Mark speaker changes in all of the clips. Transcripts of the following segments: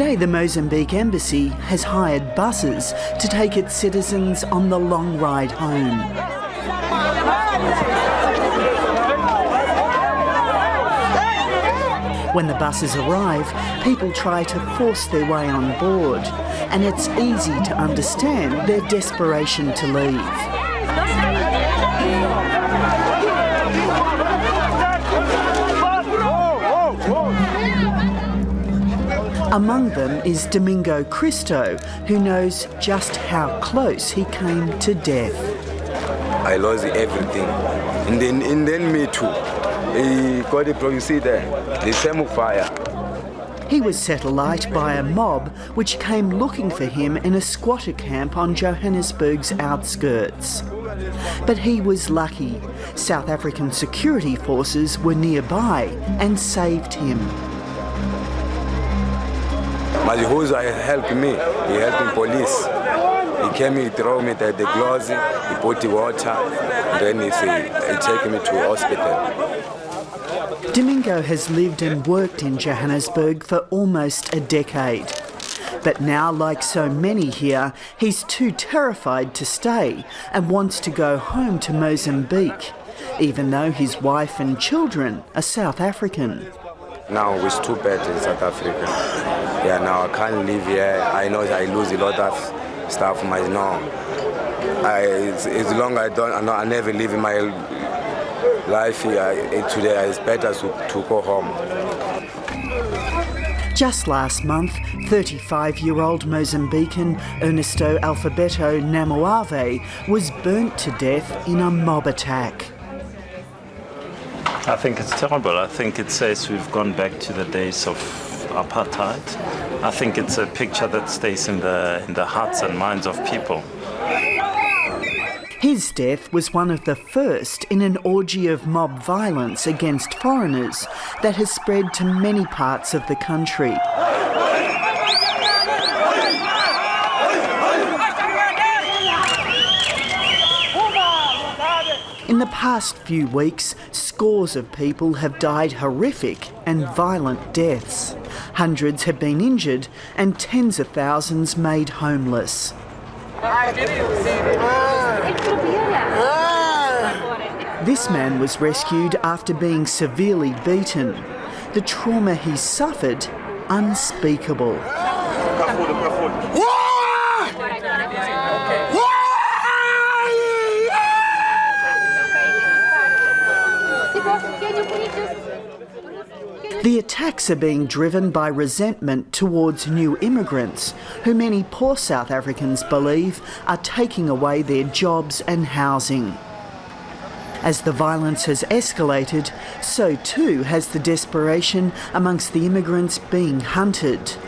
Speaker 1: Today, the Mozambique Embassy has hired buses to take its citizens on the long ride home. When the buses arrive, people try to force their way on board, and it's easy to understand their desperation to leave. Among them is Domingo Cristo, who knows just how close he came to death.
Speaker 2: I lost everything, and then me too. He got the problem, you see there, the same fire.
Speaker 1: He was set alight by a mob which came looking for him in a squatter camp on Johannesburg's outskirts. But he was lucky. South African security forces were nearby and saved him.
Speaker 2: But who's helped me? He helped the police. He came, he threw me the gloves, he put the water, then he take me to hospital.
Speaker 1: Domingo has lived and worked in Johannesburg for almost a decade. But now, like so many here, he's too terrified to stay and wants to go home to Mozambique, even though his wife and children are South African.
Speaker 2: Now it's too bad in South Africa. Yeah, now I can't live here. I know I lose a lot of stuff. As long as I never live in my life here, today it's better to go home.
Speaker 1: Just last month, 35-year-old Mozambican Ernesto Alfabeto Namoave was burnt to death in a mob attack.
Speaker 3: I think it's terrible. I think it says we've gone back to the days of apartheid. I think it's a picture that stays in the hearts and minds of people.
Speaker 1: His death was one of the first in an orgy of mob violence against foreigners that has spread to many parts of the country. In the past few weeks, scores of people have died horrific and violent deaths. Hundreds have been injured and tens of thousands made homeless. This man was rescued after being severely beaten. The trauma he suffered, unspeakable. The attacks are being driven by resentment towards new immigrants, who many poor South Africans believe are taking away their jobs and housing. As the violence has escalated, so too has the desperation amongst the immigrants being hunted.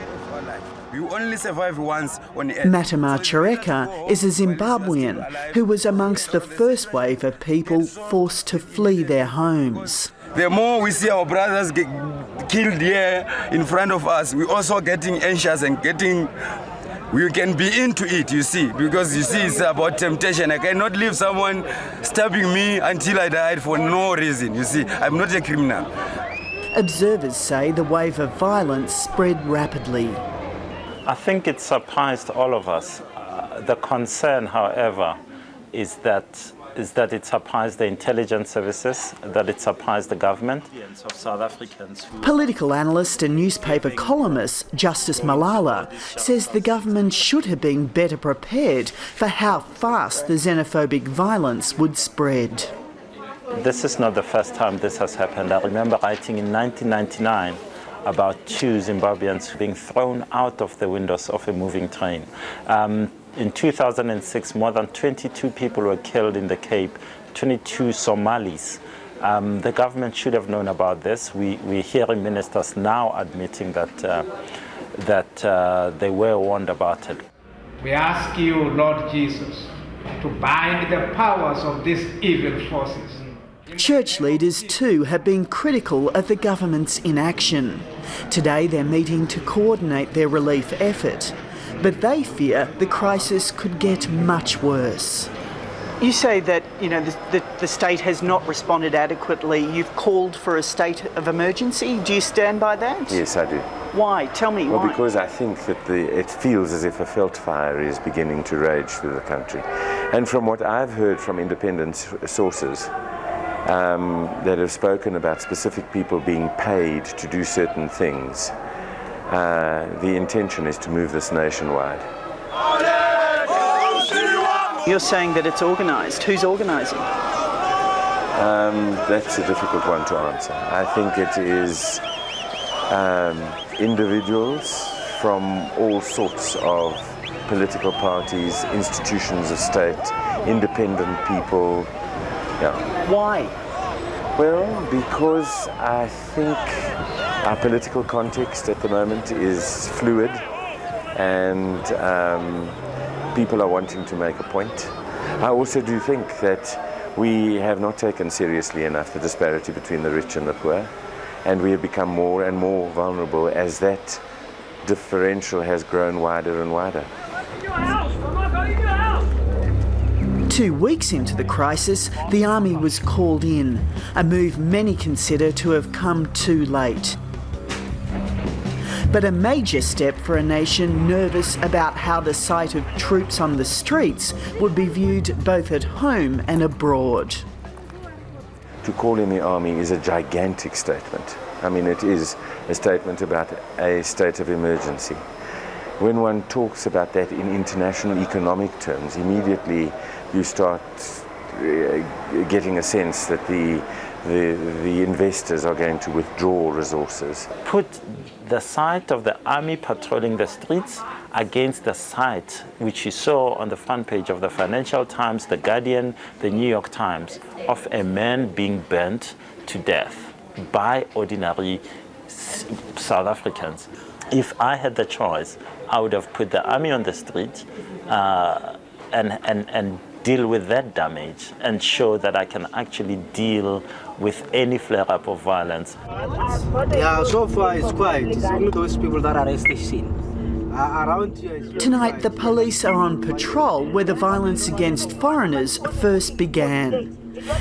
Speaker 2: You only survive once on the
Speaker 1: Matamar Chareka is a Zimbabwean who was amongst the first wave of people forced to flee their homes.
Speaker 2: The more we see our brothers get killed here in front of us, we're also getting anxious and we can be into it, you see, because you see it's about temptation. I cannot leave someone stabbing me until I died for no reason, you see. I'm not a criminal.
Speaker 1: Observers say the wave of violence spread rapidly.
Speaker 3: I think it surprised all of us. The concern, however, is that it surprised the intelligence services, that it surprised the government. Of South Africans
Speaker 1: Political analyst and newspaper columnist Justice Malala says the government should have been better prepared for how fast the xenophobic violence would spread.
Speaker 3: This is not the first time this has happened. I remember writing in 1999 about 2 Zimbabweans being thrown out of the windows of a moving train. In 2006, more than 22 people were killed in the Cape, 22 Somalis. The government should have known about this. We're hearing ministers now admitting that they were warned about it.
Speaker 4: We ask you, Lord Jesus, to bind the powers of these evil forces.
Speaker 1: Church leaders too have been critical of the government's inaction. Today they're meeting to coordinate their relief effort, but they fear the crisis could get much worse. You say that the state has not responded adequately. You've called for a state of emergency. Do you stand by that?
Speaker 2: Yes, I do.
Speaker 1: Why? Tell me
Speaker 5: Well,
Speaker 1: why.
Speaker 5: because I think that it feels as if a felt fire is beginning to rage through the country. And from what I've heard from independent sources that have spoken about specific people being paid to do certain things, the intention is to move this nationwide.
Speaker 1: You're saying that it's organised. Who's organising?
Speaker 5: That's a difficult one to answer. I think it is individuals from all sorts of political parties, institutions of state, independent people. Yeah.
Speaker 1: Why?
Speaker 5: Well, because I think our political context at the moment is fluid and people are wanting to make a point. I also do think that we have not taken seriously enough the disparity between the rich and the poor, and we have become more and more vulnerable as that differential has grown wider and wider.
Speaker 1: 2 weeks into the crisis, the army was called in, a move many consider to have come too late. But a major step for a nation nervous about how the sight of troops on the streets would be viewed both at home and abroad.
Speaker 5: To call in the army is a gigantic statement. I mean, it is a statement about a state of emergency. When one talks about that in international economic terms, immediately you start getting a sense that the investors are going to withdraw resources.
Speaker 3: Put the sight of the army patrolling the streets against the sight which you saw on the front page of the Financial Times, the Guardian, the New York Times, of a man being burnt to death by ordinary South Africans. If I had the choice, I would have put the army on the street and deal with that damage and show that I can actually deal with any flare-up of violence.
Speaker 6: Yeah, so far it's quiet. It's only those people that are STC. Around here is...
Speaker 1: Tonight, the police are on patrol where the violence against foreigners first began.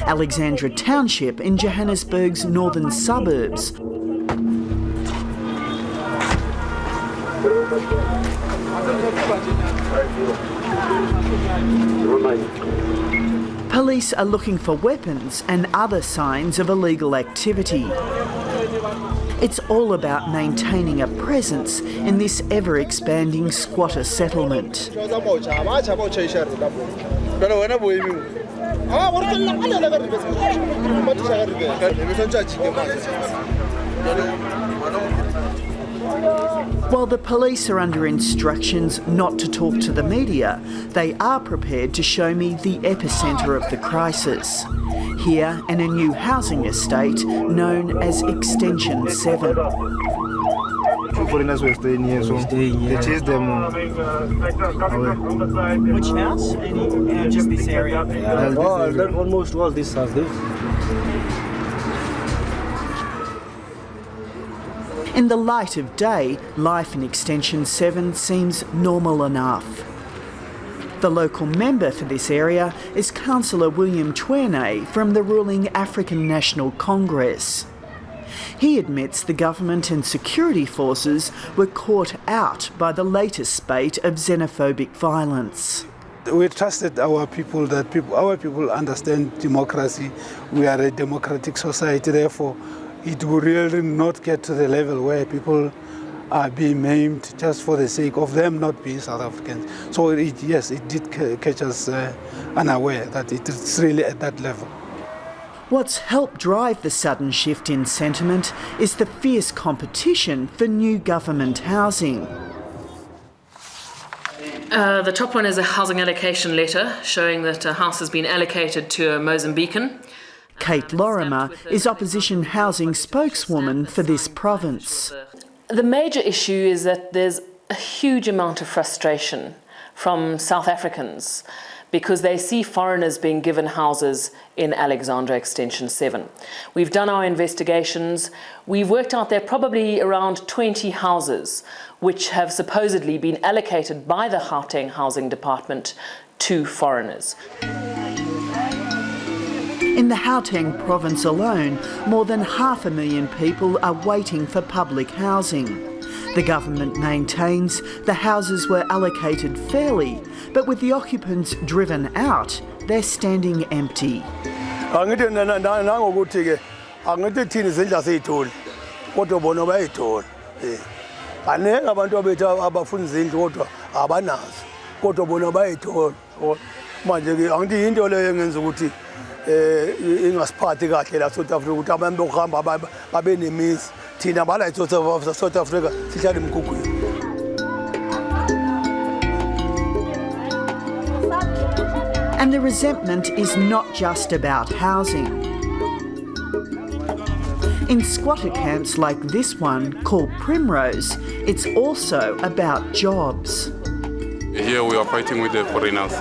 Speaker 1: Alexandra Township in Johannesburg's northern suburbs. Police are looking for weapons and other signs of illegal activity. It's all about maintaining a presence in this ever-expanding squatter settlement. While the police are under instructions not to talk to the media, they are prepared to show me the epicentre of the crisis. Here in a new housing estate known as Extension 7.
Speaker 6: Foreigners were staying here, so they chased them away.
Speaker 1: Which house? Just this area?
Speaker 6: Almost all this house.
Speaker 1: In the light of day, life in Extension 7 seems normal enough. The local member for this area is Councillor William Twene from the ruling African National Congress. He admits the government and security forces were caught out by the latest spate of xenophobic violence.
Speaker 7: We trusted our people, that our people understand democracy. We are a democratic society, therefore it will really not get to the level where people are being maimed just for the sake of them not being South Africans. So yes, it did catch us unaware that it is really at that level.
Speaker 1: What's helped drive the sudden shift in sentiment is the fierce competition for new government housing.
Speaker 8: The top one is a housing allocation letter showing that a house has been allocated to a Mozambican.
Speaker 1: Kate Lorimer is opposition housing spokeswoman for this province.
Speaker 8: The major issue is that there's a huge amount of frustration from South Africans because they see foreigners being given houses in Alexandra Extension 7. We've done our investigations. We've worked out there are probably around 20 houses which have supposedly been allocated by the Gauteng Housing Department to foreigners.
Speaker 1: In the Gauteng province alone, more than 500,000 people are waiting for public housing. The government maintains the houses were allocated fairly, but with the occupants driven out, they're standing empty.
Speaker 9: ingasiphathi kahle la South Africa ukuthi abantu bokuhamba babe nemizi thina bala South Africa sihlala emgugwini.
Speaker 1: And the resentment is not just about housing. In squatter camps like this one, called Primrose, it's also about jobs.
Speaker 10: Here we are fighting with the foreigners,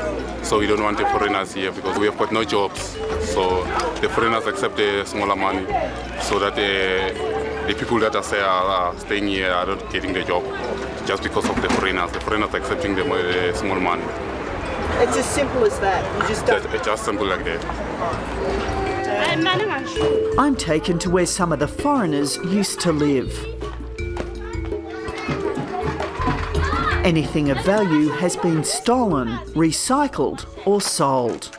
Speaker 10: so we don't want the foreigners here because we have got no jobs. So the foreigners accept the smaller money, so that the people that are staying here are not getting the job just because of the foreigners. The foreigners accepting the small money.
Speaker 1: It's as simple as that. You just don't...
Speaker 10: It's just simple like that.
Speaker 1: I'm taken to where some of the foreigners used to live. Anything of value has been stolen, recycled or sold.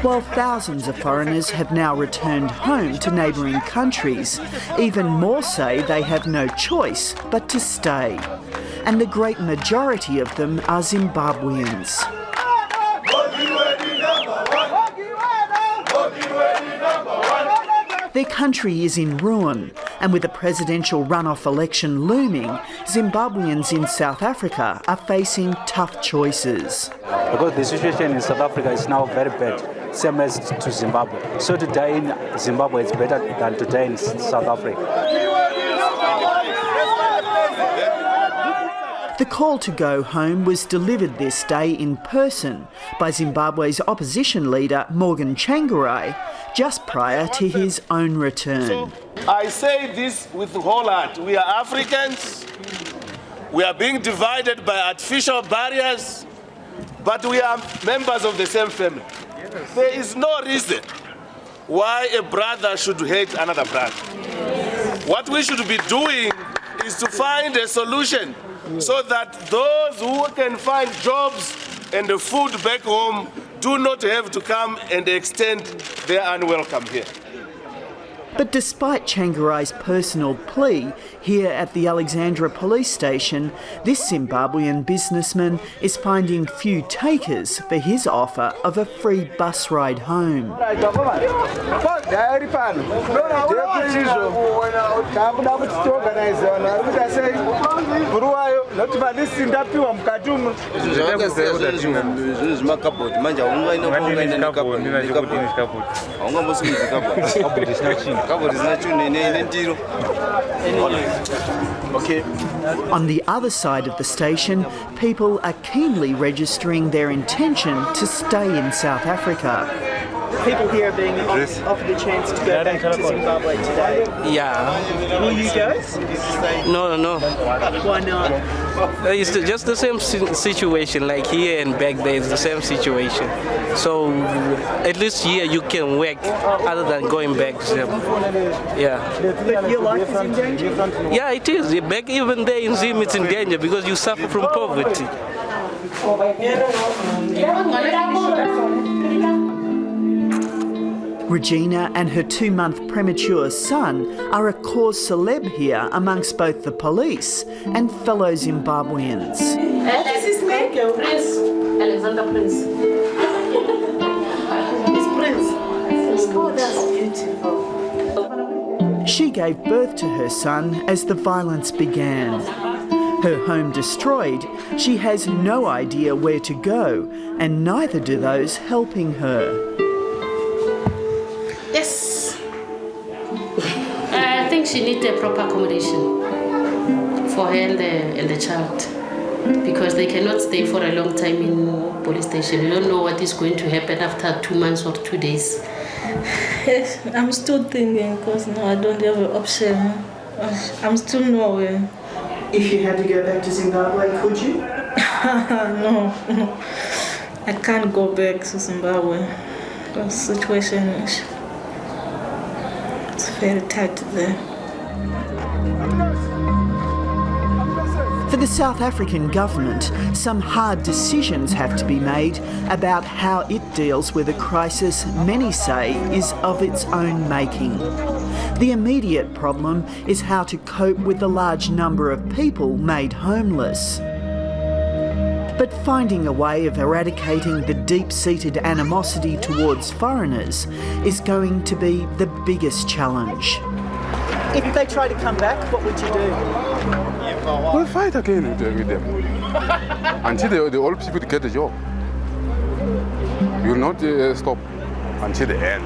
Speaker 1: While thousands of foreigners have now returned home to neighbouring countries, even more say they have no choice but to stay. And the great majority of them are Zimbabweans. Their country is in ruin, and with a presidential runoff election looming, Zimbabweans in South Africa are facing tough choices.
Speaker 11: Because the situation in South Africa is now very bad, same as to Zimbabwe. So to die in Zimbabwe is better than to die in South Africa.
Speaker 1: The call to go home was delivered this day in person by Zimbabwe's opposition leader Morgan Tsvangirai just prior to his own return.
Speaker 12: So I say this with the whole heart. We are Africans. We are being divided by artificial barriers, but we are members of the same family. There is no reason why a brother should hate another brother. What we should be doing is to find a solution so that those who can find jobs and the food back home do not have to come and extend their unwelcome here.
Speaker 1: But despite Tsvangirai's personal plea here at the Alexandra police station, this Zimbabwean businessman is finding few takers for his offer of a free bus ride home. On the other side of the station, people are keenly registering their intention to stay in South Africa. People here are being offered the chance to go back to Zimbabwe today.
Speaker 13: Yeah.
Speaker 1: Will you go?
Speaker 13: No.
Speaker 1: Why not?
Speaker 13: It's just the same situation, like here and back there, it's the same situation. So at least here you can work other than going back. Yeah.
Speaker 1: But your life is in danger?
Speaker 13: Yeah, it is. Back even there in Zim, it's in danger because you suffer from poverty.
Speaker 1: Regina and her 2-month premature son are a cause célèbre here amongst both the police and fellow Zimbabweans.
Speaker 14: This is name? Prince. Alexander Prince. It's Prince. Oh, that's beautiful.
Speaker 1: She gave birth to her son as the violence began. Her home destroyed, she has no idea where to go, and neither do those helping her.
Speaker 14: Yes. I think she needs a proper accommodation for her and the child, because they cannot stay for a long time in police station. You don't know what is going to happen after 2 months or 2 days.
Speaker 15: Yes, I'm still thinking because no, I don't have an option. I'm still nowhere.
Speaker 1: If you had to go back to Zimbabwe, could you?
Speaker 15: No, I can't go back to Zimbabwe. The situation is very tight there.
Speaker 1: For the South African government, some hard decisions have to be made about how it deals with a crisis many say is of its own making. The immediate problem is how to cope with the large number of people made homeless. But finding a way of eradicating the deep-seated animosity towards foreigners is going to be the biggest challenge. If they try to come back, what would you do?
Speaker 10: We'll fight again with them until the old people get a job. We will not stop until the end.